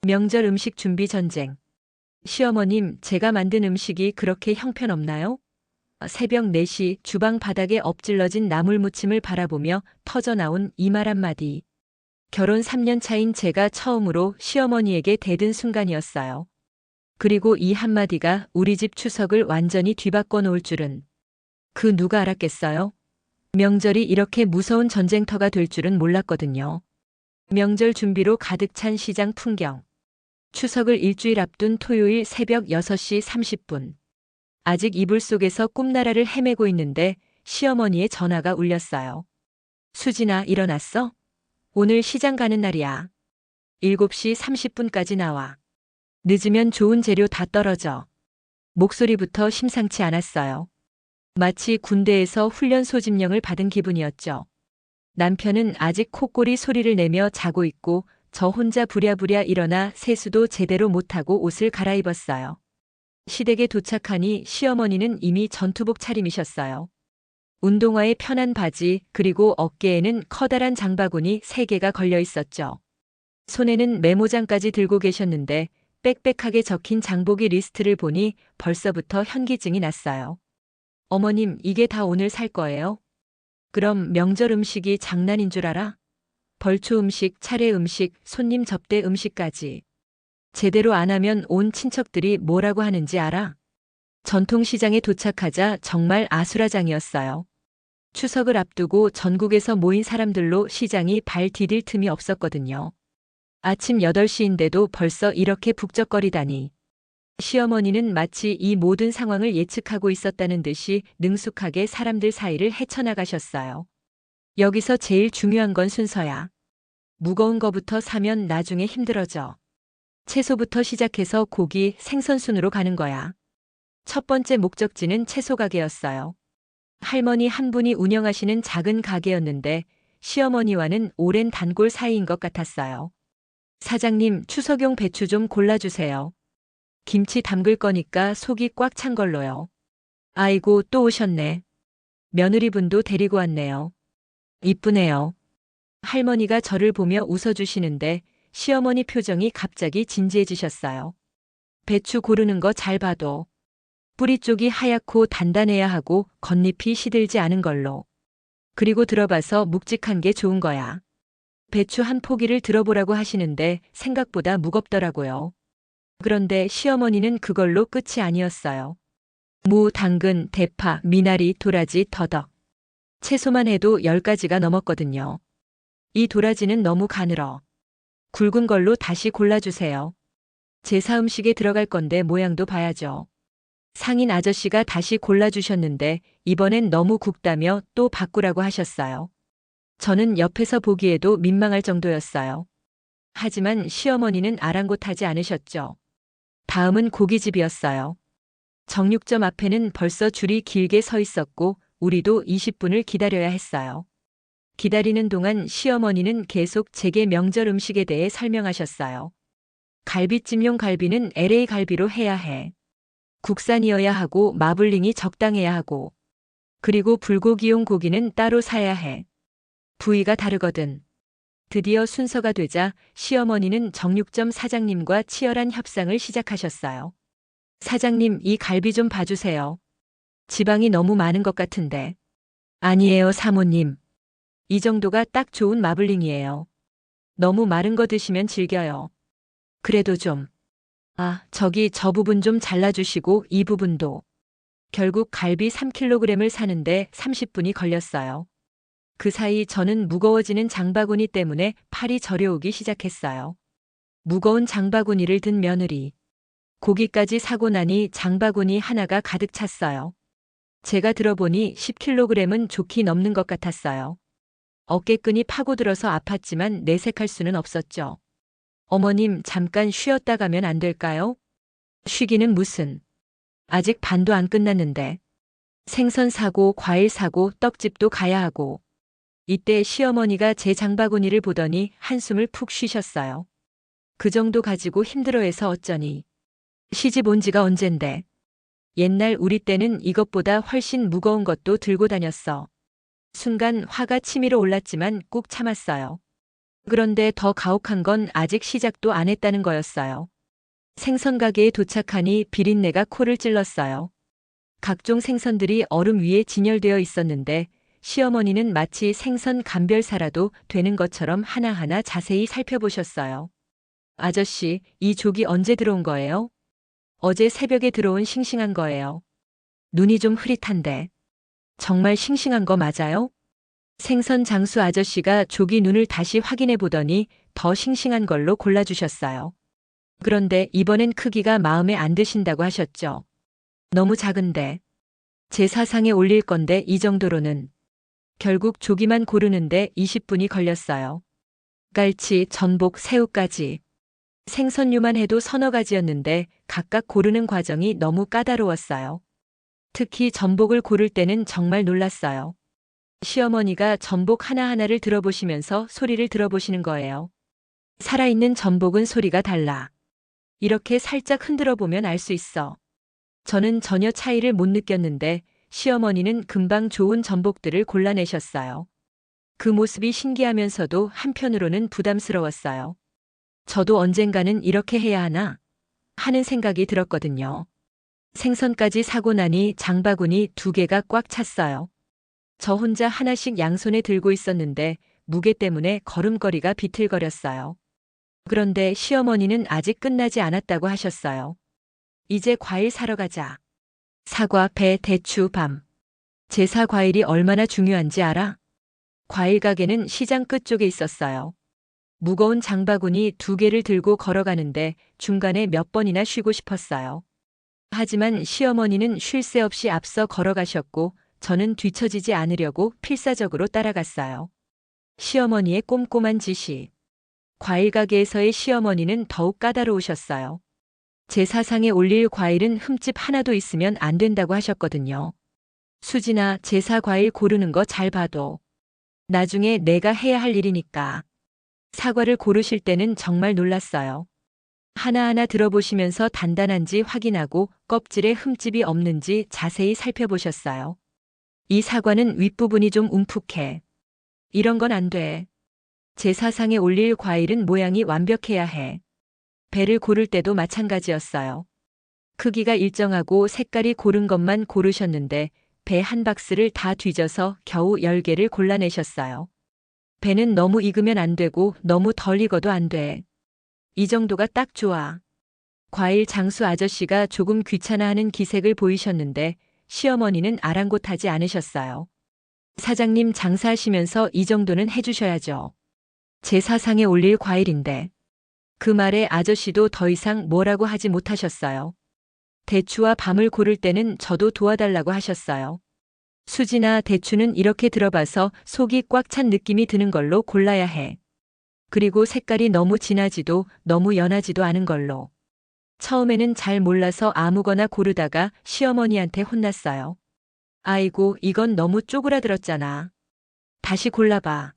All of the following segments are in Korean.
명절 음식 준비 전쟁. 시어머님, 제가 만든 음식이 그렇게 형편없나요? 새벽 4시 주방 바닥에 엎질러진 나물무침을 바라보며 터져나온 이 말 한마디. 결혼 3년 차인 제가 처음으로 시어머니에게 대든 순간이었어요. 그리고 이 한마디가 우리 집 추석을 완전히 뒤바꿔 놓을 줄은. 그 누가 알았겠어요? 명절이 이렇게 무서운 전쟁터가 될 줄은 몰랐거든요. 명절 준비로 가득 찬 시장 풍경. 추석을 일주일 앞둔 토요일 새벽 6시 30분. 아직 이불 속에서 꿈나라를 헤매고 있는데 시어머니의 전화가 울렸어요. 수진아, 일어났어? 오늘 시장 가는 날이야. 7시 30분까지 나와. 늦으면 좋은 재료 다 떨어져. 목소리부터 심상치 않았어요. 마치 군대에서 훈련 소집령을 받은 기분이었죠. 남편은 아직 콧골이 소리를 내며 자고 있고 저 혼자 부랴부랴 일어나 세수도 제대로 못하고 옷을 갈아입었어요. 시댁에 도착하니 시어머니는 이미 전투복 차림이셨어요. 운동화에 편한 바지 그리고 어깨에는 커다란 장바구니 3개가 걸려 있었죠. 손에는 메모장까지 들고 계셨는데 빽빽하게 적힌 장보기 리스트를 보니 벌써부터 현기증이 났어요. 어머님, 이게 다 오늘 살 거예요? 그럼 명절 음식이 장난인 줄 알아? 벌초 음식, 차례 음식, 손님 접대 음식까지. 제대로 안 하면 온 친척들이 뭐라고 하는지 알아? 전통시장에 도착하자 정말 아수라장이었어요. 추석을 앞두고 전국에서 모인 사람들로 시장이 발 디딜 틈이 없었거든요. 아침 8시인데도 벌써 이렇게 북적거리다니. 시어머니는 마치 이 모든 상황을 예측하고 있었다는 듯이 능숙하게 사람들 사이를 헤쳐나가셨어요. 여기서 제일 중요한 건 순서야. 무거운 거부터 사면 나중에 힘들어져. 채소부터 시작해서 고기, 생선 순으로 가는 거야. 첫 번째 목적지는 채소 가게였어요. 할머니 한 분이 운영하시는 작은 가게였는데 시어머니와는 오랜 단골 사이인 것 같았어요. 사장님, 추석용 배추 좀 골라주세요. 김치 담글 거니까 속이 꽉 찬 걸로요. 아이고, 또 오셨네. 며느리분도 데리고 왔네요. 이쁘네요. 할머니가 저를 보며 웃어주시는데 시어머니 표정이 갑자기 진지해지셨어요. 배추 고르는 거 잘 봐도. 뿌리 쪽이 하얗고 단단해야 하고 겉잎이 시들지 않은 걸로. 그리고 들어봐서 묵직한 게 좋은 거야. 배추 한 포기를 들어보라고 하시는데 생각보다 무겁더라고요. 그런데 시어머니는 그걸로 끝이 아니었어요. 무, 당근, 대파, 미나리, 도라지, 더덕. 채소만 해도 10가지가 넘었거든요. 이 도라지는 너무 가늘어. 굵은 걸로 다시 골라주세요. 제사 음식에 들어갈 건데 모양도 봐야죠. 상인 아저씨가 다시 골라주셨는데 이번엔 너무 굵다며 또 바꾸라고 하셨어요. 저는 옆에서 보기에도 민망할 정도였어요. 하지만 시어머니는 아랑곳하지 않으셨죠. 다음은 고깃집이었어요. 정육점 앞에는 벌써 줄이 길게 서 있었고 우리도 20분을 기다려야 했어요. 기다리는 동안 시어머니는 계속 제게 명절 음식에 대해 설명하셨어요. 갈비찜용 갈비는 LA 갈비로 해야 해. 국산이어야 하고 마블링이 적당해야 하고. 그리고 불고기용 고기는 따로 사야 해. 부위가 다르거든. 드디어 순서가 되자 시어머니는 정육점 사장님과 치열한 협상을 시작하셨어요. 사장님, 이 갈비 좀 봐주세요. 지방이 너무 많은 것 같은데. 아니에요, 사모님. 이 정도가 딱 좋은 마블링이에요. 너무 마른 거 드시면 질겨요. 그래도 좀. 저기 저 부분 좀 잘라주시고 이 부분도. 결국 갈비 3kg을 사는데 30분이 걸렸어요. 그 사이 저는 무거워지는 장바구니 때문에 팔이 저려오기 시작했어요. 무거운 장바구니를 든 며느리. 고기까지 사고 나니 장바구니 하나가 가득 찼어요. 제가 들어보니 10kg은 좋게 넘는 것 같았어요. 어깨끈이 파고들어서 아팠지만 내색할 수는 없었죠. 어머님, 잠깐 쉬었다 가면 안 될까요? 쉬기는 무슨. 아직 반도 안 끝났는데. 생선 사고 과일 사고 떡집도 가야 하고. 이때 시어머니가 제 장바구니를 보더니 한숨을 푹 쉬셨어요. 그 정도 가지고 힘들어해서 어쩌니. 시집 온 지가 언젠데. 옛날 우리 때는 이것보다 훨씬 무거운 것도 들고 다녔어. 순간 화가 치밀어 올랐지만 꾹 참았어요. 그런데 더 가혹한 건 아직 시작도 안 했다는 거였어요. 생선 가게에 도착하니 비린내가 코를 찔렀어요. 각종 생선들이 얼음 위에 진열되어 있었는데 시어머니는 마치 생선 감별사라도 되는 것처럼 하나하나 자세히 살펴보셨어요. 아저씨, 이 조기 언제 들어온 거예요? 어제 새벽에 들어온 싱싱한 거예요. 눈이 좀 흐릿한데. 정말 싱싱한 거 맞아요? 생선 장수 아저씨가 조기 눈을 다시 확인해 보더니 더 싱싱한 걸로 골라주셨어요. 그런데 이번엔 크기가 마음에 안 드신다고 하셨죠. 너무 작은데. 제 사상에 올릴 건데 이 정도로는. 결국 조기만 고르는데 20분이 걸렸어요. 깔치, 전복, 새우까지. 생선류만 해도 서너 가지였는데 각각 고르는 과정이 너무 까다로웠어요. 특히 전복을 고를 때는 정말 놀랐어요. 시어머니가 전복 하나하나를 들어보시면서 소리를 들어보시는 거예요. 살아있는 전복은 소리가 달라. 이렇게 살짝 흔들어 보면 알 수 있어. 저는 전혀 차이를 못 느꼈는데 시어머니는 금방 좋은 전복들을 골라내셨어요. 그 모습이 신기하면서도 한편으로는 부담스러웠어요. 저도 언젠가는 이렇게 해야 하나 하는 생각이 들었거든요. 생선까지 사고 나니 장바구니 2개가 꽉 찼어요. 저 혼자 하나씩 양손에 들고 있었는데 무게 때문에 걸음걸이가 비틀거렸어요. 그런데 시어머니는 아직 끝나지 않았다고 하셨어요. 이제 과일 사러 가자. 사과, 배, 대추, 밤. 제사 과일이 얼마나 중요한지 알아? 과일 가게는 시장 끝쪽에 있었어요. 무거운 장바구니 2개를 들고 걸어가는데 중간에 몇 번이나 쉬고 싶었어요. 하지만 시어머니는 쉴 새 없이 앞서 걸어가셨고 저는 뒤처지지 않으려고 필사적으로 따라갔어요. 시어머니의 꼼꼼한 지시. 과일 가게에서의 시어머니는 더욱 까다로우셨어요. 제 사상에 올릴 과일은 흠집 하나도 있으면 안 된다고 하셨거든요. 수진아, 제사 과일 고르는 거 잘 봐도. 나중에 내가 해야 할 일이니까. 사과를 고르실 때는 정말 놀랐어요. 하나하나 들어보시면서 단단한지 확인하고 껍질에 흠집이 없는지 자세히 살펴보셨어요. 이 사과는 윗부분이 좀 움푹해. 이런 건 안 돼. 제 사상에 올릴 과일은 모양이 완벽해야 해. 배를 고를 때도 마찬가지였어요. 크기가 일정하고 색깔이 고른 것만 고르셨는데 배 한 박스를 다 뒤져서 겨우 10개를 골라내셨어요. 배는 너무 익으면 안 되고 너무 덜 익어도 안 돼. 이 정도가 딱 좋아. 과일 장수 아저씨가 조금 귀찮아하는 기색을 보이셨는데 시어머니는 아랑곳하지 않으셨어요. 사장님 장사하시면서 이 정도는 해주셔야죠. 제 사상에 올릴 과일인데. 그 말에 아저씨도 더 이상 뭐라고 하지 못하셨어요. 대추와 밤을 고를 때는 저도 도와달라고 하셨어요. 수지나 대추는 이렇게 들어봐서 속이 꽉 찬 느낌이 드는 걸로 골라야 해. 그리고 색깔이 너무 진하지도 너무 연하지도 않은 걸로. 처음에는 잘 몰라서 아무거나 고르다가 시어머니한테 혼났어요. 아이고, 이건 너무 쪼그라들었잖아. 다시 골라봐.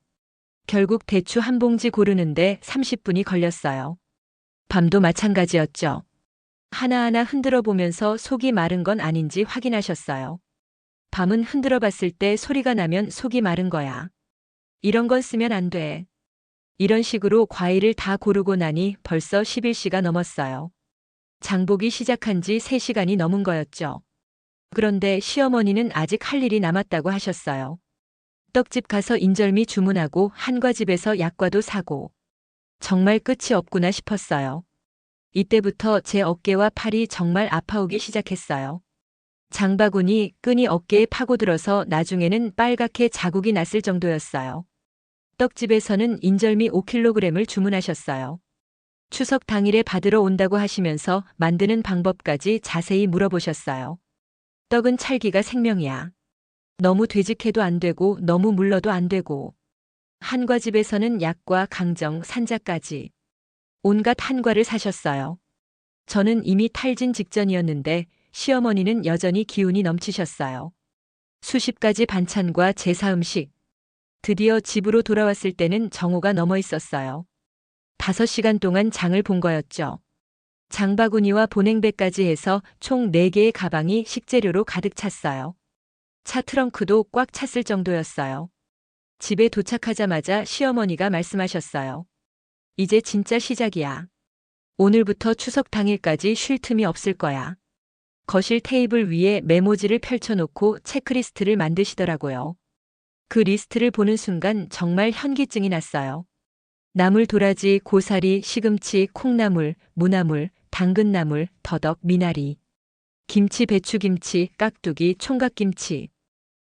결국 대추 한 봉지 고르는데 30분이 걸렸어요. 밤도 마찬가지였죠. 하나하나 흔들어 보면서 속이 마른 건 아닌지 확인하셨어요. 밤은 흔들어 봤을 때 소리가 나면 속이 마른 거야. 이런 건 쓰면 안 돼. 이런 식으로 과일을 다 고르고 나니 벌써 11시가 넘었어요. 장보기 시작한 지 3시간이 넘은 거였죠. 그런데 시어머니는 아직 할 일이 남았다고 하셨어요. 떡집 가서 인절미 주문하고 한과집에서 약과도 사고. 정말 끝이 없구나 싶었어요. 이때부터 제 어깨와 팔이 정말 아파오기 시작했어요. 장바구니 끈이 어깨에 파고들어서 나중에는 빨갛게 자국이 났을 정도였어요. 떡집에서는 인절미 5kg을 주문하셨어요. 추석 당일에 받으러 온다고 하시면서 만드는 방법까지 자세히 물어보셨어요. 떡은 찰기가 생명이야. 너무 되직해도 안 되고 너무 물러도 안 되고. 한과집에서는 약과 강정, 산자까지. 온갖 한과를 사셨어요. 저는 이미 탈진 직전이었는데 시어머니는 여전히 기운이 넘치셨어요. 수십 가지 반찬과 제사 음식. 드디어 집으로 돌아왔을 때는 정오가 넘어 있었어요. 5시간 동안 장을 본 거였죠. 장바구니와 보냉배까지 해서 총 4개의 가방이 식재료로 가득 찼어요. 차 트렁크도 꽉 찼을 정도였어요. 집에 도착하자마자 시어머니가 말씀하셨어요. 이제 진짜 시작이야. 오늘부터 추석 당일까지 쉴 틈이 없을 거야. 거실 테이블 위에 메모지를 펼쳐놓고 체크리스트를 만드시더라고요. 그 리스트를 보는 순간 정말 현기증이 났어요. 나물, 도라지, 고사리, 시금치, 콩나물, 무나물, 당근나물, 더덕, 미나리, 김치, 배추김치, 깍두기, 총각김치,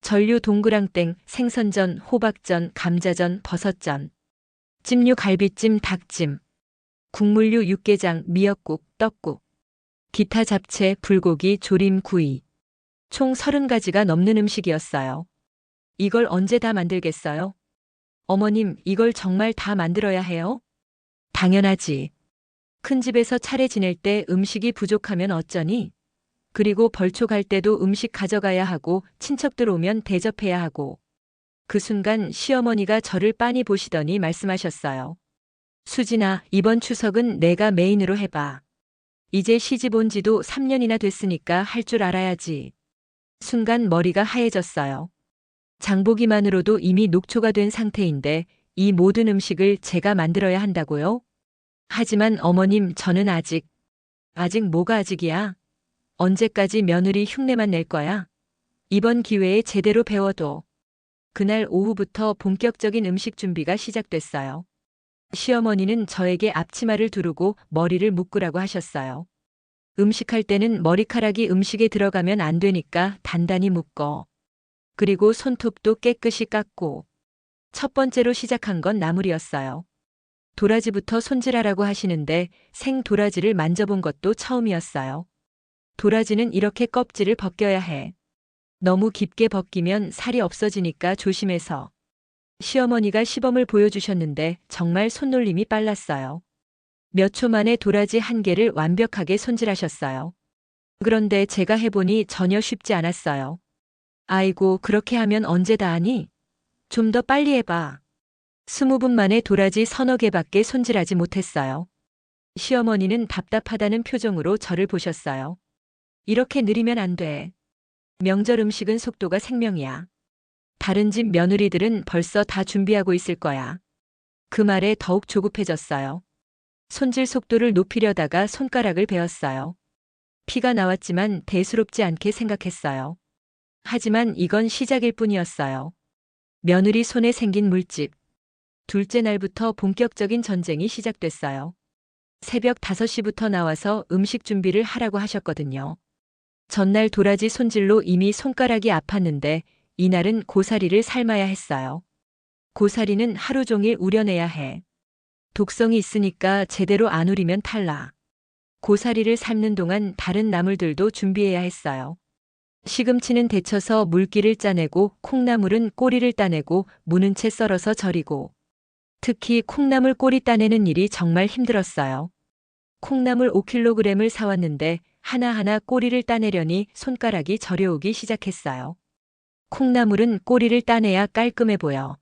전류, 동그랑땡, 생선전, 호박전, 감자전, 버섯전, 찜류, 갈비찜, 닭찜, 국물류, 육개장, 미역국, 떡국, 기타 잡채, 불고기, 조림, 구이. 총 30가지가 넘는 음식이었어요. 이걸 언제 다 만들겠어요? 어머님, 이걸 정말 다 만들어야 해요? 당연하지. 큰 집에서 차례 지낼 때 음식이 부족하면 어쩌니? 그리고 벌초 갈 때도 음식 가져가야 하고 친척들 오면 대접해야 하고. 그 순간 시어머니가 저를 빤히 보시더니 말씀하셨어요. 수진아, 이번 추석은 내가 메인으로 해봐. 이제 시집 온 지도 3년이나 됐으니까 할 줄 알아야지. 순간 머리가 하얘졌어요. 장보기만으로도 이미 녹초가 된 상태인데 이 모든 음식을 제가 만들어야 한다고요? 하지만 어머님, 저는 아직 뭐가 아직이야? 언제까지 며느리 흉내만 낼 거야? 이번 기회에 제대로 배워도. 그날 오후부터 본격적인 음식 준비가 시작됐어요. 시어머니는 저에게 앞치마를 두르고 머리를 묶으라고 하셨어요. 음식할 때는 머리카락이 음식에 들어가면 안 되니까 단단히 묶어. 그리고 손톱도 깨끗이 깎고. 첫 번째로 시작한 건 나물이었어요. 도라지부터 손질하라고 하시는데 생 도라지를 만져본 것도 처음이었어요. 도라지는 이렇게 껍질을 벗겨야 해. 너무 깊게 벗기면 살이 없어지니까 조심해서. 시어머니가 시범을 보여주셨는데 정말 손놀림이 빨랐어요. 몇 초 만에 도라지 1개를 완벽하게 손질하셨어요. 그런데 제가 해보니 전혀 쉽지 않았어요. 아이고, 그렇게 하면 언제 다 하니? 좀 더 빨리 해봐. 20분 만에 도라지 서너 개밖에 손질하지 못했어요. 시어머니는 답답하다는 표정으로 저를 보셨어요. 이렇게 느리면 안 돼. 명절 음식은 속도가 생명이야. 다른 집 며느리들은 벌써 다 준비하고 있을 거야. 그 말에 더욱 조급해졌어요. 손질 속도를 높이려다가 손가락을 베었어요. 피가 나왔지만 대수롭지 않게 생각했어요. 하지만 이건 시작일 뿐이었어요. 며느리 손에 생긴 물집. 둘째 날부터 본격적인 전쟁이 시작됐어요. 새벽 5시부터 나와서 음식 준비를 하라고 하셨거든요. 전날 도라지 손질로 이미 손가락이 아팠는데 이날은 고사리를 삶아야 했어요. 고사리는 하루 종일 우려내야 해. 독성이 있으니까 제대로 안 우리면 탈락. 고사리를 삶는 동안 다른 나물들도 준비해야 했어요. 시금치는 데쳐서 물기를 짜내고 콩나물은 꼬리를 따내고 무는 채 썰어서 절이고. 특히 콩나물 꼬리 따내는 일이 정말 힘들었어요. 콩나물 5kg을 사왔는데 하나하나 꼬리를 따내려니 손가락이 저려오기 시작했어요. 콩나물은 꼬리를 따내야 깔끔해 보여.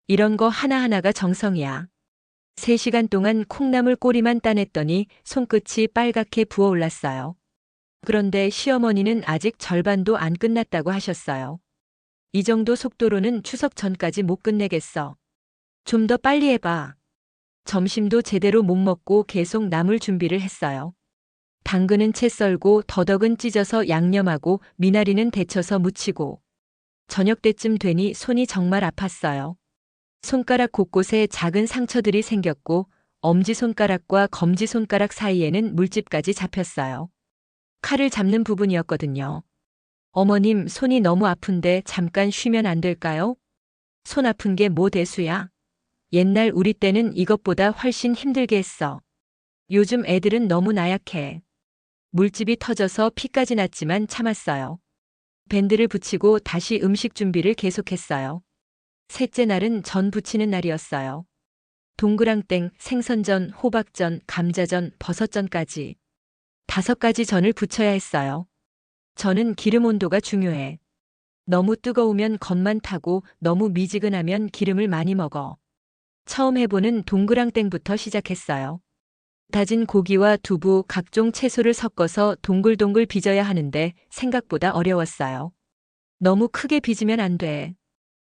이런 거 하나하나가 정성이야. 3시간 동안 콩나물 꼬리만 따냈더니 손끝이 빨갛게 부어올랐어요. 그런데 시어머니는 아직 절반도 안 끝났다고 하셨어요. 이 정도 속도로는 추석 전까지 못 끝내겠어. 좀 더 빨리 해봐. 점심도 제대로 못 먹고 계속 나물 준비를 했어요. 당근은 채 썰고 더덕은 찢어서 양념하고 미나리는 데쳐서 무치고. 저녁 때쯤 되니 손이 정말 아팠어요. 손가락 곳곳에 작은 상처들이 생겼고 엄지손가락과 검지손가락 사이에는 물집까지 잡혔어요. 칼을 잡는 부분이었거든요. 어머님, 손이 너무 아픈데 잠깐 쉬면 안 될까요? 손 아픈 게 뭐 대수야? 옛날 우리 때는 이것보다 훨씬 힘들게 했어. 요즘 애들은 너무 나약해. 물집이 터져서 피까지 났지만 참았어요. 밴드를 붙이고 다시 음식 준비를 계속했어요. 셋째 날은 전 부치는 날이었어요. 동그랑땡, 생선전, 호박전, 감자전, 버섯전까지. 5가지 전을 부쳐야 했어요. 전은 기름 온도가 중요해. 너무 뜨거우면 겉만 타고 너무 미지근하면 기름을 많이 먹어. 처음 해보는 동그랑땡부터 시작했어요. 다진 고기와 두부, 각종 채소를 섞어서 동글동글 빚어야 하는데 생각보다 어려웠어요. 너무 크게 빚으면 안 돼.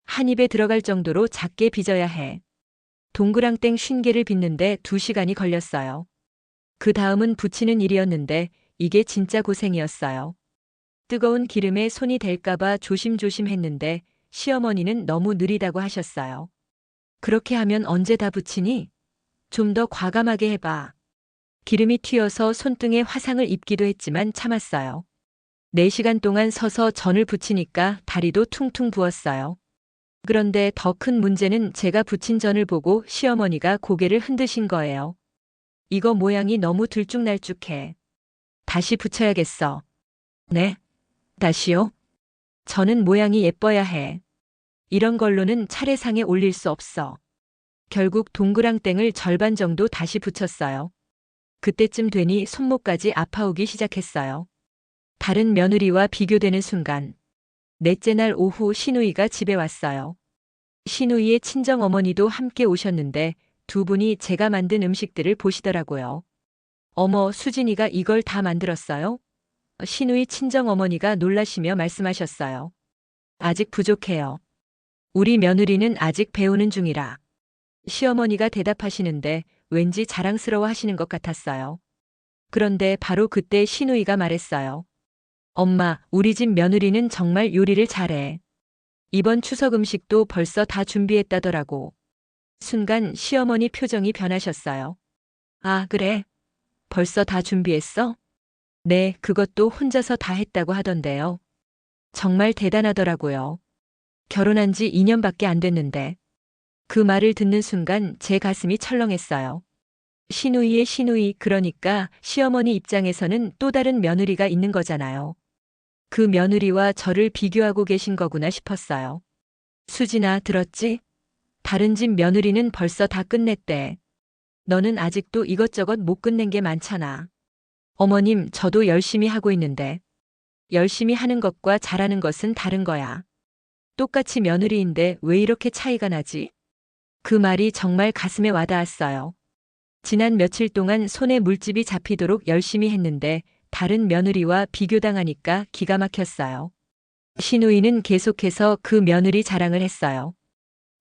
한 입에 들어갈 정도로 작게 빚어야 해. 동그랑땡 50개를 빚는데 2시간이 걸렸어요. 그 다음은 부치는 일이었는데 이게 진짜 고생이었어요. 뜨거운 기름에 손이 댈까봐 조심조심 했는데 시어머니는 너무 느리다고 하셨어요. 그렇게 하면 언제 다 부치니? 좀 더 과감하게 해봐. 기름이 튀어서 손등에 화상을 입기도 했지만 참았어요. 4시간 동안 서서 전을 부치니까 다리도 퉁퉁 부었어요. 그런데 더 큰 문제는 제가 부친 전을 보고 시어머니가 고개를 흔드신 거예요. 이거 모양이 너무 들쭉날쭉해. 다시 붙여야겠어. 네? 다시요? 저는 모양이 예뻐야 해. 이런 걸로는 차례상에 올릴 수 없어. 결국 동그랑땡을 절반 정도 다시 붙였어요. 그때쯤 되니 손목까지 아파오기 시작했어요. 다른 며느리와 비교되는 순간, 넷째 날 오후 시누이가 집에 왔어요. 시누이의 친정어머니도 함께 오셨는데 두 분이 제가 만든 음식들을 보시더라고요. 어머, 수진이가 이걸 다 만들었어요? 시누이 친정어머니가 놀라시며 말씀하셨어요. 아직 부족해요. 우리 며느리는 아직 배우는 중이라. 시어머니가 대답하시는데 왠지 자랑스러워 하시는 것 같았어요. 그런데 바로 그때 시누이가 말했어요. 엄마, 우리 집 며느리는 정말 요리를 잘해. 이번 추석 음식도 벌써 다 준비했다더라고. 순간 시어머니 표정이 변하셨어요. 아, 그래? 벌써 다 준비했어? 네, 그것도 혼자서 다 했다고 하던데요. 정말 대단하더라고요. 결혼한 지 2년밖에 안 됐는데. 그 말을 듣는 순간 제 가슴이 철렁했어요. 시누이의 시누이, 그러니까 시어머니 입장에서는 또 다른 며느리가 있는 거잖아요. 그 며느리와 저를 비교하고 계신 거구나 싶었어요. 수진아, 들었지? 다른 집 며느리는 벌써 다 끝냈대. 너는 아직도 이것저것 못 끝낸 게 많잖아. 어머님, 저도 열심히 하고 있는데. 열심히 하는 것과 잘하는 것은 다른 거야. 똑같이 며느리인데 왜 이렇게 차이가 나지? 그 말이 정말 가슴에 와닿았어요. 지난 며칠 동안 손에 물집이 잡히도록 열심히 했는데 다른 며느리와 비교당하니까 기가 막혔어요. 시누이는 계속해서 그 며느리 자랑을 했어요.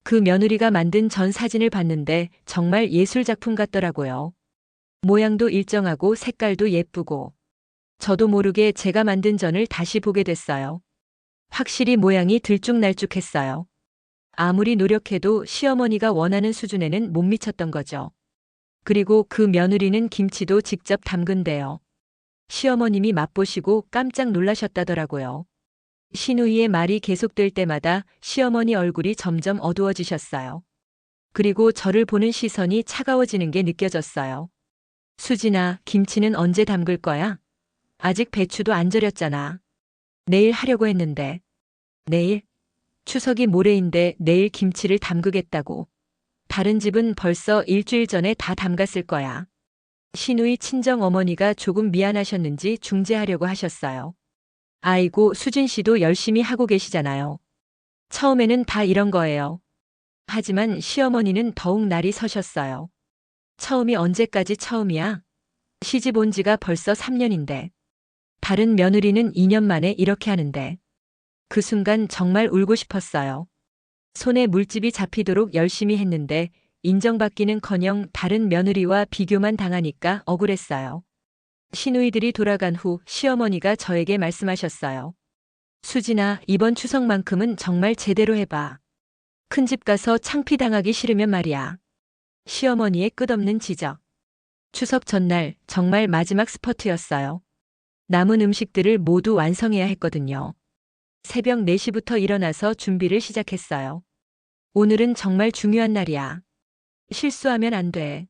그 며느리가 만든 전 사진을 봤는데 정말 예술작품 같더라고요. 모양도 일정하고 색깔도 예쁘고. 저도 모르게 제가 만든 전을 다시 보게 됐어요. 확실히 모양이 들쭉날쭉했어요. 아무리 노력해도 시어머니가 원하는 수준에는 못 미쳤던 거죠. 그리고 그 며느리는 김치도 직접 담근대요. 시어머님이 맛보시고 깜짝 놀라셨다더라고요. 시누이의 말이 계속될 때마다 시어머니 얼굴이 점점 어두워지셨어요. 그리고 저를 보는 시선이 차가워지는 게 느껴졌어요. 수진아, 김치는 언제 담글 거야? 아직 배추도 안 절였잖아. 내일 하려고 했는데. 내일? 추석이 모레인데 내일 김치를 담그겠다고. 다른 집은 벌써 일주일 전에 다 담갔을 거야. 시누이 친정어머니가 조금 미안하셨는지 중재하려고 하셨어요. 아이고, 수진 씨도 열심히 하고 계시잖아요. 처음에는 다 이런 거예요. 하지만 시어머니는 더욱 날이 서셨어요. 처음이 언제까지 처음이야? 시집 온 지가 벌써 3년인데. 다른 며느리는 2년 만에 이렇게 하는데. 그 순간 정말 울고 싶었어요. 손에 물집이 잡히도록 열심히 했는데 인정받기는커녕 다른 며느리와 비교만 당하니까 억울했어요. 시누이들이 돌아간 후 시어머니가 저에게 말씀하셨어요. 수진아, 이번 추석만큼은 정말 제대로 해봐. 큰집 가서 창피당하기 싫으면 말이야. 시어머니의 끝없는 지적. 추석 전날 정말 마지막 스퍼트였어요. 남은 음식들을 모두 완성해야 했거든요. 새벽 4시부터 일어나서 준비를 시작했어요. 오늘은 정말 중요한 날이야. 실수하면 안 돼.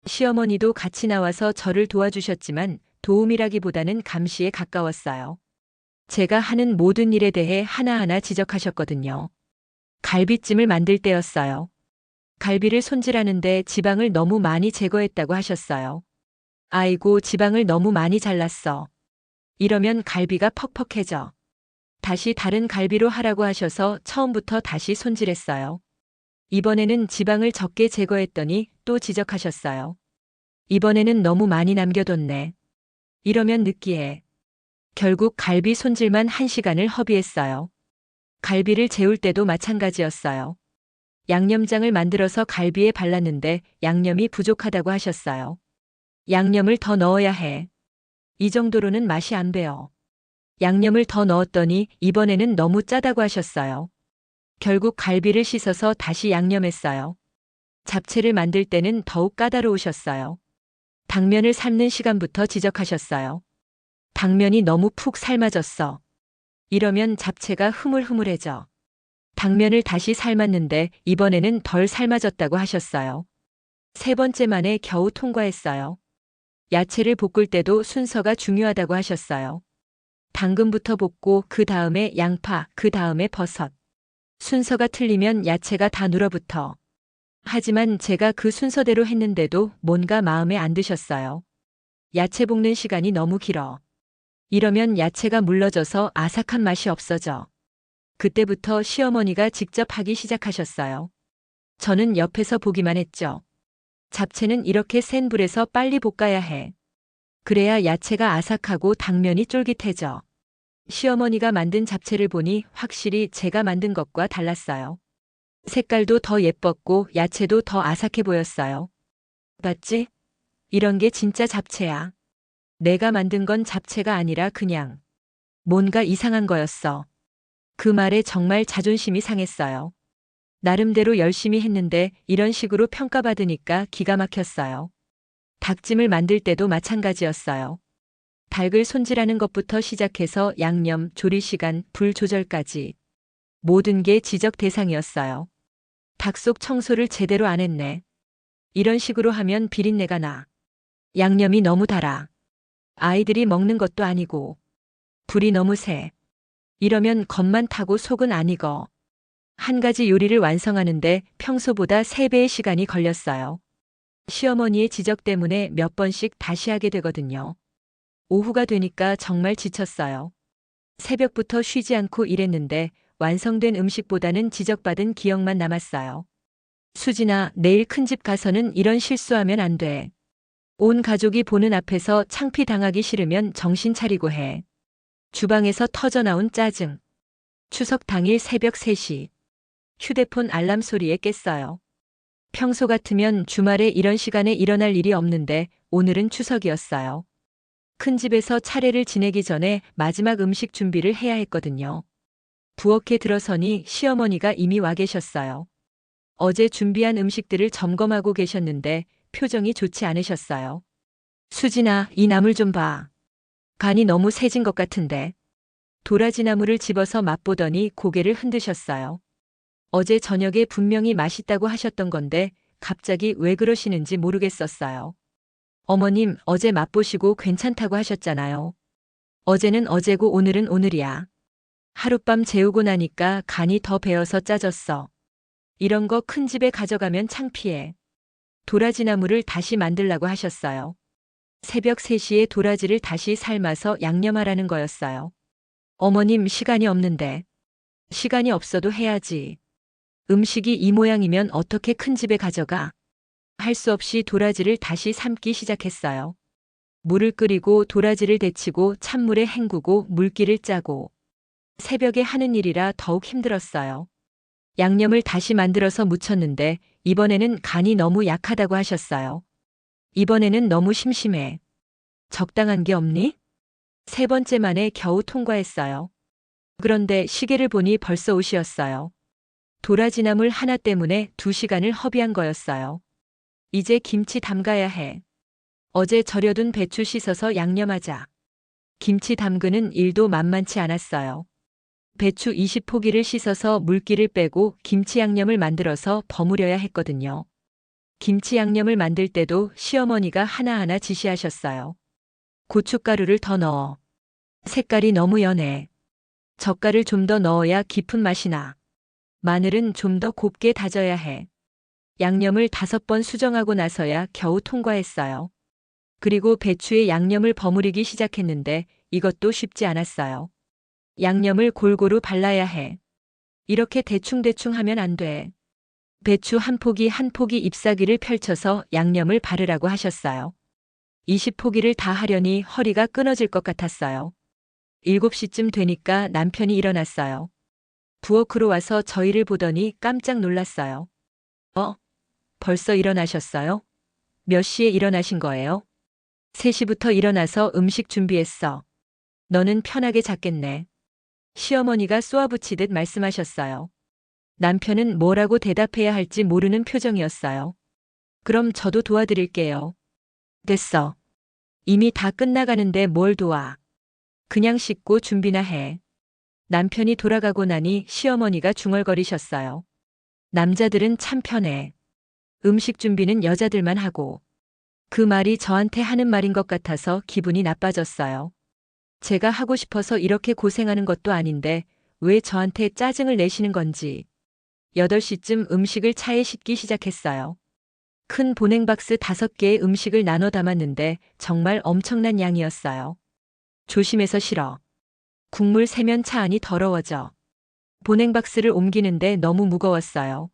시어머니도 같이 나와서 저를 도와주셨지만 도움이라기보다는 감시에 가까웠어요. 제가 하는 모든 일에 대해 하나하나 지적하셨거든요. 갈비찜을 만들 때였어요. 갈비를 손질하는데 지방을 너무 많이 제거했다고 하셨어요. 아이고, 지방을 너무 많이 잘랐어. 이러면 갈비가 퍽퍽해져. 다시 다른 갈비로 하라고 하셔서 처음부터 다시 손질했어요. 이번에는 지방을 적게 제거했더니 또 지적하셨어요. 이번에는 너무 많이 남겨뒀네. 이러면 느끼해. 결국 갈비 손질만 1시간을 허비했어요. 갈비를 재울 때도 마찬가지였어요. 양념장을 만들어서 갈비에 발랐는데 양념이 부족하다고 하셨어요. 양념을 더 넣어야 해. 이 정도로는 맛이 안 배어. 양념을 더 넣었더니 이번에는 너무 짜다고 하셨어요. 결국 갈비를 씻어서 다시 양념했어요. 잡채를 만들 때는 더욱 까다로우셨어요. 당면을 삶는 시간부터 지적하셨어요. 당면이 너무 푹 삶아졌어. 이러면 잡채가 흐물흐물해져. 당면을 다시 삶았는데 이번에는 덜 삶아졌다고 하셨어요. 세 번째 만에 겨우 통과했어요. 야채를 볶을 때도 순서가 중요하다고 하셨어요. 당근부터 볶고 그 다음에 양파, 그 다음에 버섯. 순서가 틀리면 야채가 다 눌어붙어. 하지만 제가 그 순서대로 했는데도 뭔가 마음에 안 드셨어요. 야채 볶는 시간이 너무 길어. 이러면 야채가 물러져서 아삭한 맛이 없어져. 그때부터 시어머니가 직접 하기 시작하셨어요. 저는 옆에서 보기만 했죠. 잡채는 이렇게 센 불에서 빨리 볶아야 해. 그래야 야채가 아삭하고 당면이 쫄깃해져. 시어머니가 만든 잡채를 보니 확실히 제가 만든 것과 달랐어요. 색깔도 더 예뻤고 야채도 더 아삭해 보였어요. 봤지? 이런 게 진짜 잡채야. 내가 만든 건 잡채가 아니라 그냥 뭔가 이상한 거였어. 그 말에 정말 자존심이 상했어요. 나름대로 열심히 했는데 이런 식으로 평가받으니까 기가 막혔어요. 닭찜을 만들 때도 마찬가지였어요. 닭을 손질하는 것부터 시작해서 양념, 조리 시간, 불 조절까지 모든 게 지적 대상이었어요. 닭 속 청소를 제대로 안 했네. 이런 식으로 하면 비린내가 나. 양념이 너무 달아. 아이들이 먹는 것도 아니고. 불이 너무 세. 이러면 겉만 타고 속은 안 익어. 한 가지 요리를 완성하는데 평소보다 3배의 시간이 걸렸어요. 시어머니의 지적 때문에 몇 번씩 다시 하게 되거든요. 오후가 되니까 정말 지쳤어요. 새벽부터 쉬지 않고 일했는데 완성된 음식보다는 지적받은 기억만 남았어요. 수진아, 내일 큰집 가서는 이런 실수하면 안 돼. 온 가족이 보는 앞에서 창피당하기 싫으면 정신 차리고 해. 주방에서 터져나온 짜증. 추석 당일 새벽 3시. 휴대폰 알람 소리에 깼어요. 평소 같으면 주말에 이런 시간에 일어날 일이 없는데 오늘은 추석이었어요. 큰 집에서 차례를 지내기 전에 마지막 음식 준비를 해야 했거든요. 부엌에 들어서니 시어머니가 이미 와 계셨어요. 어제 준비한 음식들을 점검하고 계셨는데 표정이 좋지 않으셨어요. 수진아, 이 나물 좀 봐. 간이 너무 세진 것 같은데. 도라지 나물을 집어서 맛보더니 고개를 흔드셨어요. 어제 저녁에 분명히 맛있다고 하셨던 건데 갑자기 왜 그러시는지 모르겠었어요. 어머님, 어제 맛보시고 괜찮다고 하셨잖아요. 어제는 어제고 오늘은 오늘이야. 하룻밤 재우고 나니까 간이 더 배어서 짜졌어. 이런 거 큰 집에 가져가면 창피해. 도라지 나물을 다시 만들라고 하셨어요. 새벽 3시에 도라지를 다시 삶아서 양념하라는 거였어요. 어머님, 시간이 없는데. 시간이 없어도 해야지. 음식이 이 모양이면 어떻게 큰 집에 가져가? 할 수 없이 도라지를 다시 삶기 시작했어요. 물을 끓이고 도라지를 데치고 찬물에 헹구고 물기를 짜고. 새벽에 하는 일이라 더욱 힘들었어요. 양념을 다시 만들어서 무쳤는데 이번에는 간이 너무 약하다고 하셨어요. 이번에는 너무 심심해. 적당한 게 없니? 3번째 만에 겨우 통과했어요. 그런데 시계를 보니 벌써 5시였어요. 도라지나물 하나 때문에 2시간을 허비한 거였어요. 이제 김치 담가야 해. 어제 절여둔 배추 씻어서 양념하자. 김치 담그는 일도 만만치 않았어요. 배추 20포기를 씻어서 물기를 빼고 김치 양념을 만들어서 버무려야 했거든요. 김치 양념을 만들 때도 시어머니가 하나하나 지시하셨어요. 고춧가루를 더 넣어. 색깔이 너무 연해. 젓갈을 좀 더 넣어야 깊은 맛이 나. 마늘은 좀 더 곱게 다져야 해. 양념을 5번 수정하고 나서야 겨우 통과했어요. 그리고 배추에 양념을 버무리기 시작했는데 이것도 쉽지 않았어요. 양념을 골고루 발라야 해. 이렇게 대충대충 하면 안 돼. 배추 한 포기 한 포기 잎사귀를 펼쳐서 양념을 바르라고 하셨어요. 20포기를 다 하려니 허리가 끊어질 것 같았어요. 7시쯤 되니까 남편이 일어났어요. 부엌으로 와서 저희를 보더니 깜짝 놀랐어요. 어? 벌써 일어나셨어요? 몇 시에 일어나신 거예요? 3시부터 일어나서 음식 준비했어. 너는 편하게 잤겠네. 시어머니가 쏘아붙이듯 말씀하셨어요. 남편은 뭐라고 대답해야 할지 모르는 표정이었어요. 그럼 저도 도와드릴게요. 됐어. 이미 다 끝나가는데 뭘 도와. 그냥 씻고 준비나 해. 남편이 돌아가고 나니 시어머니가 중얼거리셨어요. 남자들은 참 편해. 음식 준비는 여자들만 하고. 그 말이 저한테 하는 말인 것 같아서 기분이 나빠졌어요. 제가 하고 싶어서 이렇게 고생하는 것도 아닌데 왜 저한테 짜증을 내시는 건지. 8시쯤 음식을 차에 싣기 시작했어요. 큰 보냉박스 5개의 음식을 나눠 담았는데 정말 엄청난 양이었어요. 조심해서 실어. 국물 새면 차 안이 더러워져. 보냉박스를 옮기는데 너무 무거웠어요.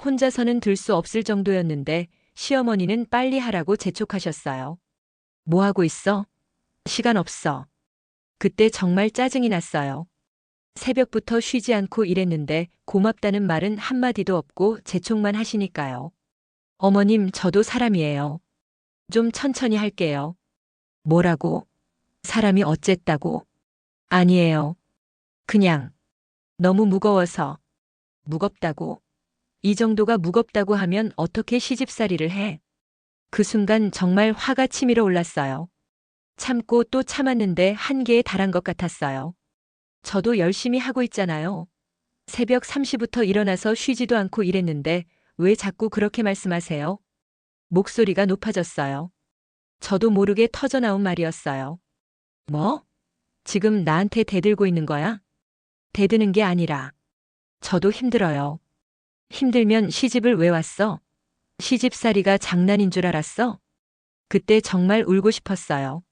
혼자서는 들 수 없을 정도였는데 시어머니는 빨리 하라고 재촉하셨어요. 뭐 하고 있어? 시간 없어. 그때 정말 짜증이 났어요. 새벽부터 쉬지 않고 일했는데 고맙다는 말은 한마디도 없고 재촉만 하시니까요. 어머님, 저도 사람이에요. 좀 천천히 할게요. 뭐라고? 사람이 어쨌다고? 아니에요. 그냥 너무 무거워서. 무겁다고? 이 정도가 무겁다고 하면 어떻게 시집살이를 해? 그 순간 정말 화가 치밀어 올랐어요. 참고 또 참았는데 한계에 달한 것 같았어요. 저도 열심히 하고 있잖아요. 새벽 3시부터 일어나서 쉬지도 않고 일했는데 왜 자꾸 그렇게 말씀하세요? 목소리가 높아졌어요. 저도 모르게 터져나온 말이었어요. 뭐? 지금 나한테 대들고 있는 거야? 대드는 게 아니라. 저도 힘들어요. 힘들면 시집을 왜 왔어? 시집살이가 장난인 줄 알았어? 그때 정말 울고 싶었어요.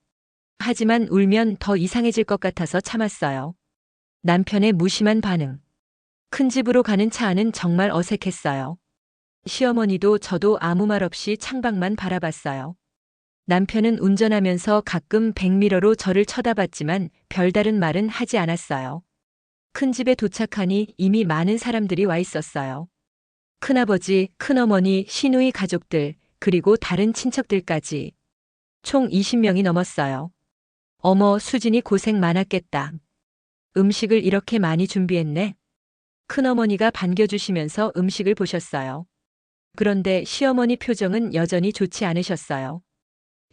하지만 울면 더 이상해질 것 같아서 참았어요. 남편의 무심한 반응. 큰 집으로 가는 차 안은 정말 어색했어요. 시어머니도 저도 아무 말 없이 창밖만 바라봤어요. 남편은 운전하면서 가끔 백미러로 저를 쳐다봤지만 별다른 말은 하지 않았어요. 큰 집에 도착하니 이미 많은 사람들이 와 있었어요. 큰아버지, 큰어머니, 시누이 가족들, 그리고 다른 친척들까지. 총 20명이 넘었어요. 어머, 수진이 고생 많았겠다. 음식을 이렇게 많이 준비했네. 큰어머니가 반겨주시면서 음식을 보셨어요. 그런데 시어머니 표정은 여전히 좋지 않으셨어요.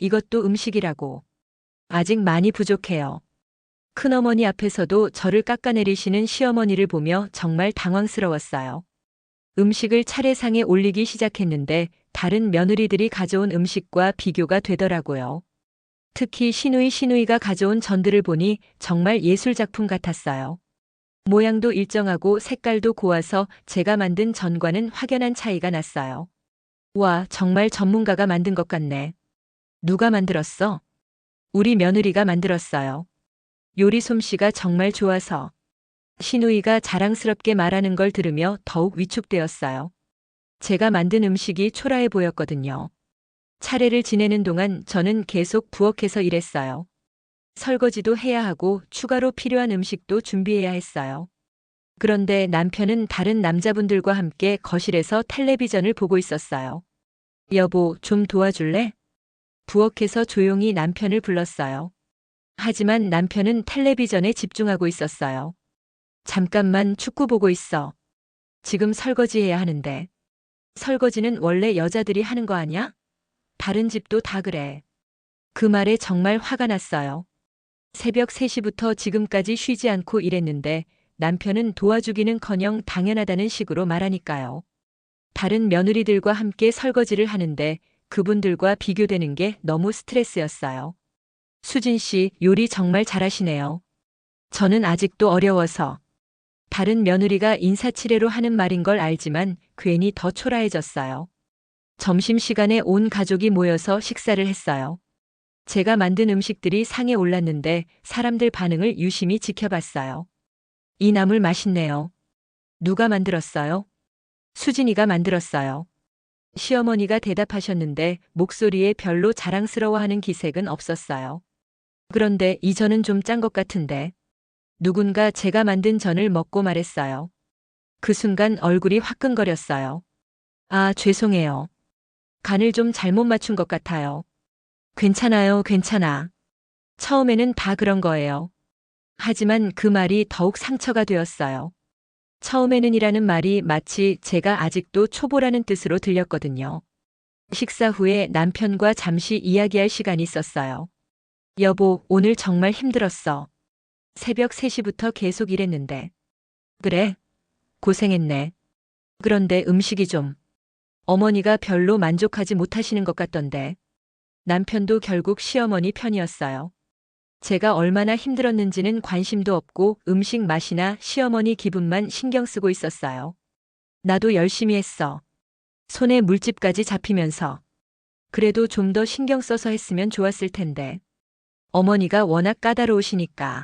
이것도 음식이라고. 아직 많이 부족해요. 큰어머니 앞에서도 저를 깎아내리시는 시어머니를 보며 정말 당황스러웠어요. 음식을 차례상에 올리기 시작했는데 다른 며느리들이 가져온 음식과 비교가 되더라고요. 특히 시누이가 가져온 전들을 보니 정말 예술작품 같았어요. 모양도 일정하고 색깔도 고와서 제가 만든 전과는 확연한 차이가 났어요. 와, 정말 전문가가 만든 것 같네. 누가 만들었어? 우리 며느리가 만들었어요. 요리 솜씨가 정말 좋아서. 시누이가 자랑스럽게 말하는 걸 들으며 더욱 위축되었어요. 제가 만든 음식이 초라해 보였거든요. 차례를 지내는 동안 저는 계속 부엌에서 일했어요. 설거지도 해야 하고 추가로 필요한 음식도 준비해야 했어요. 그런데 남편은 다른 남자분들과 함께 거실에서 텔레비전을 보고 있었어요. 여보, 좀 도와줄래? 부엌에서 조용히 남편을 불렀어요. 하지만 남편은 텔레비전에 집중하고 있었어요. 잠깐만, 축구 보고 있어. 지금 설거지해야 하는데. 설거지는 원래 여자들이 하는 거 아냐? 다른 집도 다 그래. 그 말에 정말 화가 났어요. 새벽 3시부터 지금까지 쉬지 않고 일했는데 남편은 도와주기는커녕 당연하다는 식으로 말하니까요. 다른 며느리들과 함께 설거지를 하는데 그분들과 비교되는 게 너무 스트레스였어요. 수진 씨, 요리 정말 잘하시네요. 저는 아직도 어려워서. 다른 며느리가 인사치레로 하는 말인 걸 알지만 괜히 더 초라해졌어요. 점심시간에 온 가족이 모여서 식사를 했어요. 제가 만든 음식들이 상에 올랐는데 사람들 반응을 유심히 지켜봤어요. 이 나물 맛있네요. 누가 만들었어요? 수진이가 만들었어요. 시어머니가 대답하셨는데 목소리에 별로 자랑스러워하는 기색은 없었어요. 그런데 이 전은 좀 짠 것 같은데. 누군가 제가 만든 전을 먹고 말했어요. 그 순간 얼굴이 화끈거렸어요. 아, 죄송해요. 간을 좀 잘못 맞춘 것 같아요. 괜찮아요, 괜찮아. 처음에는 다 그런 거예요. 하지만 그 말이 더욱 상처가 되었어요. 처음에는이라는 말이 마치 제가 아직도 초보라는 뜻으로 들렸거든요. 식사 후에 남편과 잠시 이야기할 시간이 있었어요. 여보, 오늘 정말 힘들었어. 새벽 3시부터 계속 일했는데. 그래? 고생했네. 그런데 음식이 좀. 어머니가 별로 만족하지 못하시는 것 같던데. 남편도 결국 시어머니 편이었어요. 제가 얼마나 힘들었는지는 관심도 없고 음식 맛이나 시어머니 기분만 신경 쓰고 있었어요. 나도 열심히 했어. 손에 물집까지 잡히면서. 그래도 좀 더 신경 써서 했으면 좋았을 텐데. 어머니가 워낙 까다로우시니까.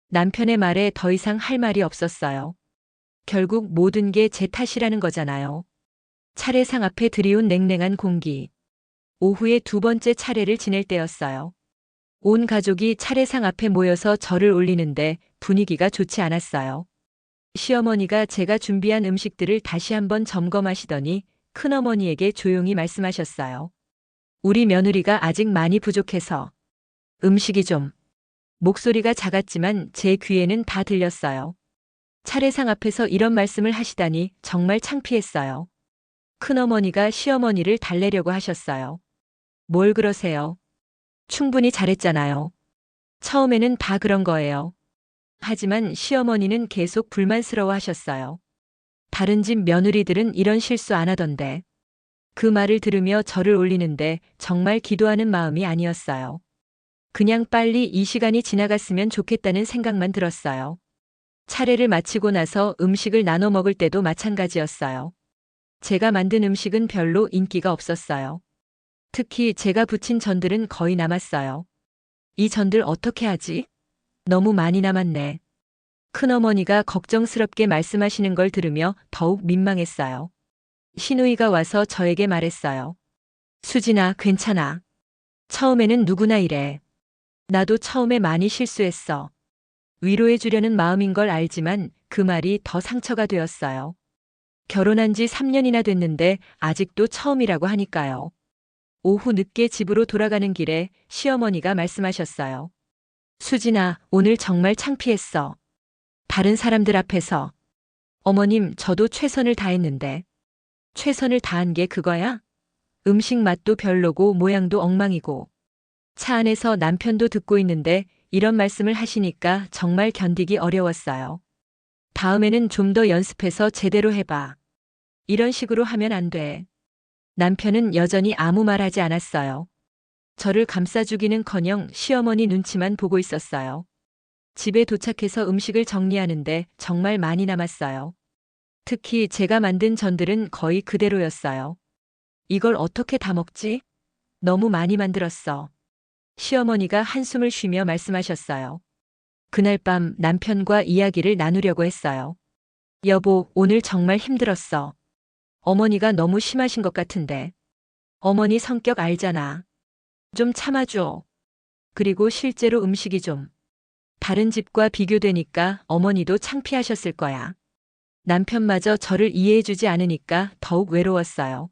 남편의 말에 더 이상 할 말이 없었어요. 결국 모든 게 제 탓이라는 거잖아요. 차례상 앞에 들이운 냉랭한 공기. 오후에 두 번째 차례를 지낼 때였어요. 온 가족이 차례상 앞에 모여서 절을 올리는데 분위기가 좋지 않았어요. 시어머니가 제가 준비한 음식들을 다시 한번 점검하시더니 큰어머니에게 조용히 말씀하셨어요. 우리 며느리가 아직 많이 부족해서 음식이 좀. 목소리가 작았지만 제 귀에는 다 들렸어요. 차례상 앞에서 이런 말씀을 하시다니 정말 창피했어요. 큰어머니가 시어머니를 달래려고 하셨어요. 뭘 그러세요? 충분히 잘했잖아요. 처음에는 다 그런 거예요. 하지만 시어머니는 계속 불만스러워 하셨어요. 다른 집 며느리들은 이런 실수 안 하던데. 그 말을 들으며 절을 올리는데 정말 기도하는 마음이 아니었어요. 그냥 빨리 이 시간이 지나갔으면 좋겠다는 생각만 들었어요. 차례를 마치고 나서 음식을 나눠 먹을 때도 마찬가지였어요. 제가 만든 음식은 별로 인기가 없었어요. 특히 제가 부친 전들은 거의 남았어요. 이 전들 어떻게 하지? 너무 많이 남았네. 큰어머니가 걱정스럽게 말씀하시는 걸 들으며 더욱 민망했어요. 시누이가 와서 저에게 말했어요. 수진아, 괜찮아. 처음에는 누구나 이래. 나도 처음에 많이 실수했어. 위로해 주려는 마음인 걸 알지만 그 말이 더 상처가 되었어요. 결혼한 지 3년이나 됐는데 아직도 처음이라고 하니까요. 오후 늦게 집으로 돌아가는 길에 시어머니가 말씀하셨어요. 수진아, 오늘 정말 창피했어. 다른 사람들 앞에서. 어머님, 저도 최선을 다했는데. 최선을 다한 게 그거야? 음식 맛도 별로고 모양도 엉망이고. 차 안에서 남편도 듣고 있는데 이런 말씀을 하시니까 정말 견디기 어려웠어요. 다음에는 좀 더 연습해서 제대로 해봐. 이런 식으로 하면 안 돼. 남편은 여전히 아무 말 하지 않았어요. 저를 감싸주기는커녕 시어머니 눈치만 보고 있었어요. 집에 도착해서 음식을 정리하는데 정말 많이 남았어요. 특히 제가 만든 전들은 거의 그대로였어요. 이걸 어떻게 다 먹지? 너무 많이 만들었어. 시어머니가 한숨을 쉬며 말씀하셨어요. 그날 밤 남편과 이야기를 나누려고 했어요. 여보, 오늘 정말 힘들었어. 어머니가 너무 심하신 것 같은데. 어머니 성격 알잖아. 좀 참아줘. 그리고 실제로 음식이 좀. 다른 집과 비교되니까 어머니도 창피하셨을 거야. 남편마저 저를 이해해주지 않으니까 더욱 외로웠어요.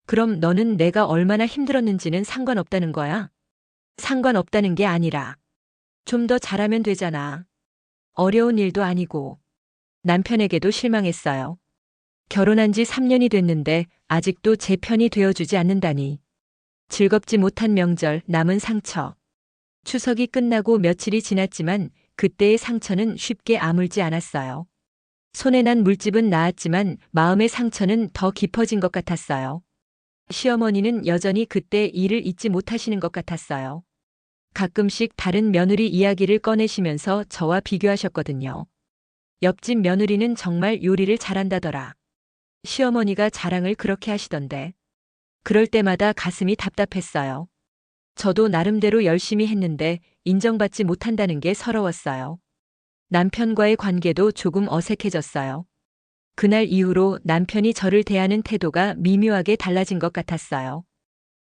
그럼 너는 내가 얼마나 힘들었는지는 상관없다는 거야? 상관없다는 게 아니라. 좀 더 잘하면 되잖아. 어려운 일도 아니고. 남편에게도 실망했어요. 결혼한 지 3년이 됐는데 아직도 제 편이 되어주지 않는다니. 즐겁지 못한 명절, 남은 상처. 추석이 끝나고 며칠이 지났지만 그때의 상처는 쉽게 아물지 않았어요. 손에 난 물집은 나았지만 마음의 상처는 더 깊어진 것 같았어요. 시어머니는 여전히 그때 일을 잊지 못하시는 것 같았어요. 가끔씩 다른 며느리 이야기를 꺼내시면서 저와 비교하셨거든요. 옆집 며느리는 정말 요리를 잘한다더라. 시어머니가 자랑을 그렇게 하시던데. 그럴 때마다 가슴이 답답했어요. 저도 나름대로 열심히 했는데 인정받지 못한다는 게 서러웠어요. 남편과의 관계도 조금 어색해졌어요. 그날 이후로 남편이 저를 대하는 태도가 미묘하게 달라진 것 같았어요.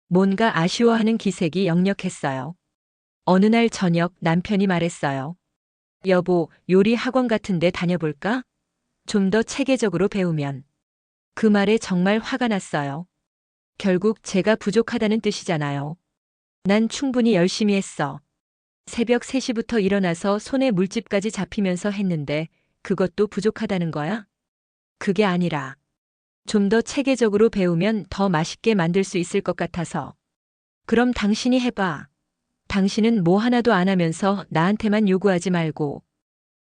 뭔가 아쉬워하는 기색이 역력했어요. 어느 날 저녁 남편이 말했어요. 여보, 요리 학원 같은 데 다녀볼까? 좀 더 체계적으로 배우면. 그 말에 정말 화가 났어요. 결국 제가 부족하다는 뜻이잖아요. 난 충분히 열심히 했어. 새벽 3시부터 일어나서 손에 물집까지 잡히면서 했는데 그것도 부족하다는 거야? 그게 아니라 좀 더 체계적으로 배우면 더 맛있게 만들 수 있을 것 같아서. 그럼 당신이 해봐. 당신은 뭐 하나도 안 하면서 나한테만 요구하지 말고.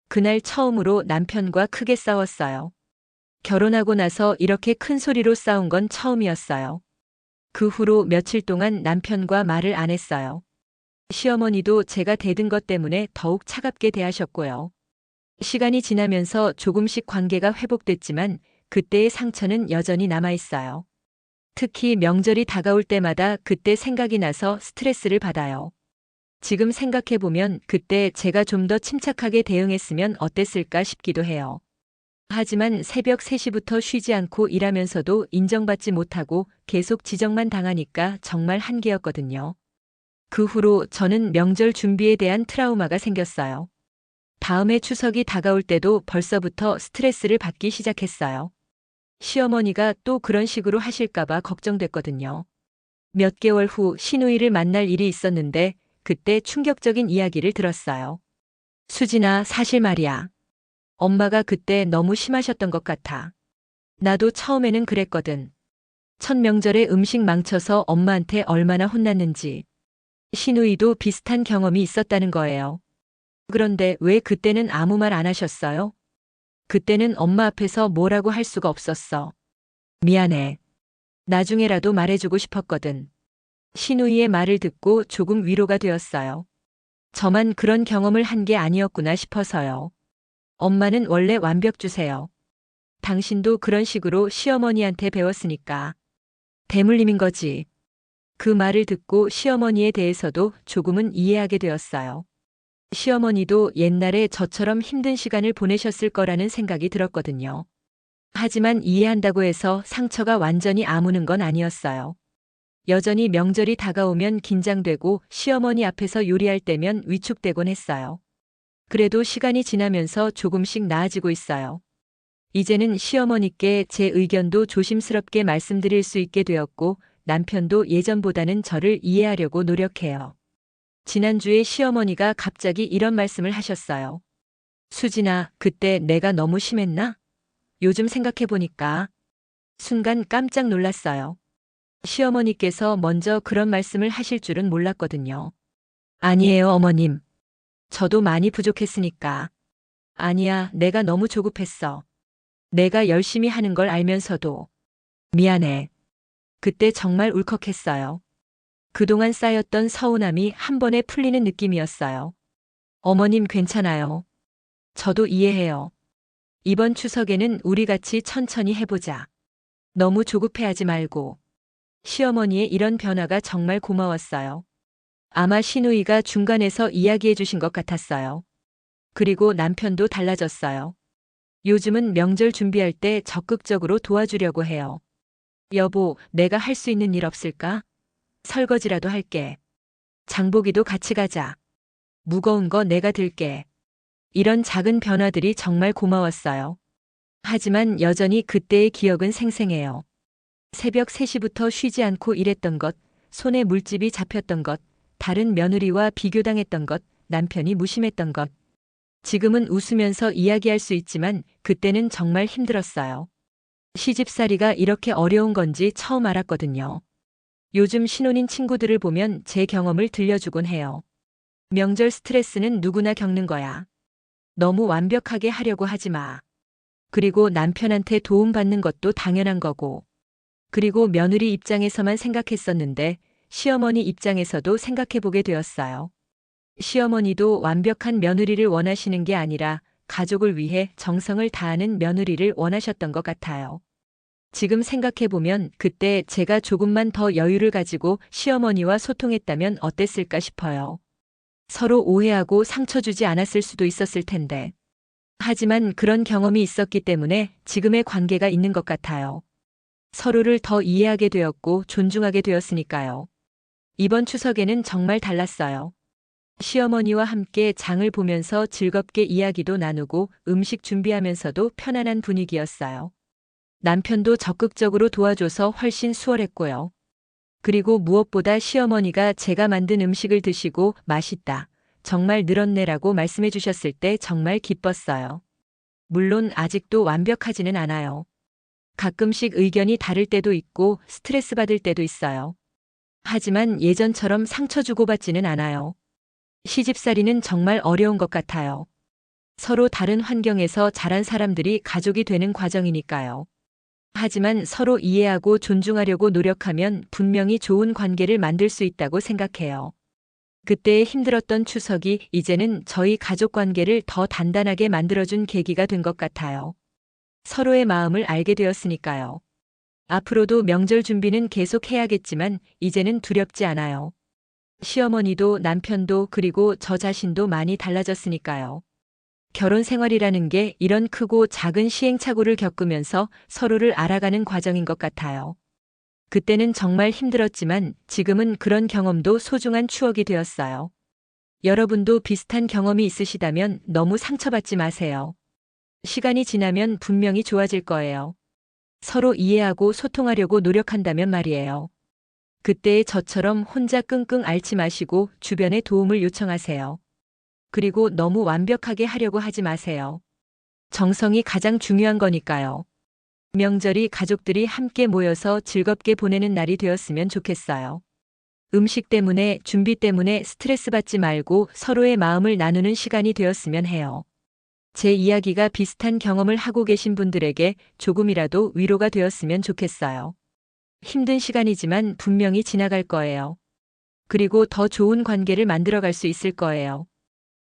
그날 처음으로 남편과 크게 싸웠어요. 결혼하고 나서 이렇게 큰 소리로 싸운 건 처음이었어요. 그 후로 며칠 동안 남편과 말을 안 했어요. 시어머니도 제가 대든 것 때문에 더욱 차갑게 대하셨고요. 시간이 지나면서 조금씩 관계가 회복됐지만 그때의 상처는 여전히 남아있어요. 특히 명절이 다가올 때마다 그때 생각이 나서 스트레스를 받아요. 지금 생각해보면 그때 제가 좀 더 침착하게 대응했으면 어땠을까 싶기도 해요. 하지만 새벽 3시부터 쉬지 않고 일하면서도 인정받지 못하고 계속 지적만 당하니까 정말 한계였거든요. 그 후로 저는 명절 준비에 대한 트라우마가 생겼어요. 다음해 추석이 다가올 때도 벌써부터 스트레스를 받기 시작했어요. 시어머니가 또 그런 식으로 하실까봐 걱정됐거든요. 몇 개월 후 시누이를 만날 일이 있었는데 그때 충격적인 이야기를 들었어요. 수진아, 사실 말이야. 엄마가 그때 너무 심하셨던 것 같아. 나도 처음에는 그랬거든. 첫 명절에 음식 망쳐서 엄마한테 얼마나 혼났는지. 시누이도 비슷한 경험이 있었다는 거예요. 그런데 왜 그때는 아무 말 안 하셨어요? 그때는 엄마 앞에서 뭐라고 할 수가 없었어. 미안해. 나중에라도 말해주고 싶었거든. 시누이의 말을 듣고 조금 위로가 되었어요. 저만 그런 경험을 한 게 아니었구나 싶어서요. 엄마는 원래 완벽주세요. 당신도 그런 식으로 시어머니한테 배웠으니까. 대물림인 거지. 그 말을 듣고 시어머니에 대해서도 조금은 이해하게 되었어요. 시어머니도 옛날에 저처럼 힘든 시간을 보내셨을 거라는 생각이 들었거든요. 하지만 이해한다고 해서 상처가 완전히 아무는 건 아니었어요. 여전히 명절이 다가오면 긴장되고 시어머니 앞에서 요리할 때면 위축되곤 했어요. 그래도 시간이 지나면서 조금씩 나아지고 있어요. 이제는 시어머니께 제 의견도 조심스럽게 말씀드릴 수 있게 되었고 남편도 예전보다는 저를 이해하려고 노력해요. 지난주에 시어머니가 갑자기 이런 말씀을 하셨어요. 수진아, 그때 내가 너무 심했나? 요즘 생각해보니까. 순간 깜짝 놀랐어요. 시어머니께서 먼저 그런 말씀을 하실 줄은 몰랐거든요. 아니에요, 어머님. 저도 많이 부족했으니까. 아니야, 내가 너무 조급했어. 내가 열심히 하는 걸 알면서도. 미안해. 그때 정말 울컥했어요. 그동안 쌓였던 서운함이 한 번에 풀리는 느낌이었어요. 어머님 괜찮아요. 저도 이해해요. 이번 추석에는 우리 같이 천천히 해보자. 너무 조급해하지 말고. 시어머니의 이런 변화가 정말 고마웠어요. 아마 시누이가 중간에서 이야기해 주신 것 같았어요. 그리고 남편도 달라졌어요. 요즘은 명절 준비할 때 적극적으로 도와주려고 해요. 여보, 내가 할 수 있는 일 없을까? 설거지라도 할게. 장보기도 같이 가자. 무거운 거 내가 들게. 이런 작은 변화들이 정말 고마웠어요. 하지만 여전히 그때의 기억은 생생해요. 새벽 3시부터 쉬지 않고 일했던 것, 손에 물집이 잡혔던 것, 다른 며느리와 비교당했던 것, 남편이 무심했던 것. 지금은 웃으면서 이야기할 수 있지만 그때는 정말 힘들었어요. 시집살이가 이렇게 어려운 건지 처음 알았거든요. 요즘 신혼인 친구들을 보면 제 경험을 들려주곤 해요. 명절 스트레스는 누구나 겪는 거야. 너무 완벽하게 하려고 하지 마. 그리고 남편한테 도움받는 것도 당연한 거고. 그리고 며느리 입장에서만 생각했었는데 시어머니 입장에서도 생각해보게 되었어요. 시어머니도 완벽한 며느리를 원하시는 게 아니라 가족을 위해 정성을 다하는 며느리를 원하셨던 것 같아요. 지금 생각해보면 그때 제가 조금만 더 여유를 가지고 시어머니와 소통했다면 어땠을까 싶어요. 서로 오해하고 상처 주지 않았을 수도 있었을 텐데. 하지만 그런 경험이 있었기 때문에 지금의 관계가 있는 것 같아요. 서로를 더 이해하게 되었고 존중하게 되었으니까요. 이번 추석에는 정말 달랐어요. 시어머니와 함께 장을 보면서 즐겁게 이야기도 나누고 음식 준비하면서도 편안한 분위기였어요. 남편도 적극적으로 도와줘서 훨씬 수월했고요. 그리고 무엇보다 시어머니가 제가 만든 음식을 드시고 맛있다, 정말 늘었네라고 말씀해 주셨을 때 정말 기뻤어요. 물론 아직도 완벽하지는 않아요. 가끔씩 의견이 다를 때도 있고 스트레스 받을 때도 있어요. 하지만 예전처럼 상처 주고받지는 않아요. 시집살이는 정말 어려운 것 같아요. 서로 다른 환경에서 자란 사람들이 가족이 되는 과정이니까요. 하지만 서로 이해하고 존중하려고 노력하면 분명히 좋은 관계를 만들 수 있다고 생각해요. 그때의 힘들었던 추석이 이제는 저희 가족 관계를 더 단단하게 만들어준 계기가 된 것 같아요. 서로의 마음을 알게 되었으니까요. 앞으로도 명절 준비는 계속 해야겠지만 이제는 두렵지 않아요. 시어머니도 남편도 그리고 저 자신도 많이 달라졌으니까요. 결혼 생활이라는 게 이런 크고 작은 시행착오를 겪으면서 서로를 알아가는 과정인 것 같아요. 그때는 정말 힘들었지만 지금은 그런 경험도 소중한 추억이 되었어요. 여러분도 비슷한 경험이 있으시다면 너무 상처받지 마세요. 시간이 지나면 분명히 좋아질 거예요. 서로 이해하고 소통하려고 노력한다면 말이에요. 그때의 저처럼 혼자 끙끙 앓지 마시고 주변에 도움을 요청하세요. 그리고 너무 완벽하게 하려고 하지 마세요. 정성이 가장 중요한 거니까요. 명절이 가족들이 함께 모여서 즐겁게 보내는 날이 되었으면 좋겠어요. 음식 때문에, 준비 때문에 스트레스 받지 말고 서로의 마음을 나누는 시간이 되었으면 해요. 제 이야기가 비슷한 경험을 하고 계신 분들에게 조금이라도 위로가 되었으면 좋겠어요. 힘든 시간이지만 분명히 지나갈 거예요. 그리고 더 좋은 관계를 만들어갈 수 있을 거예요.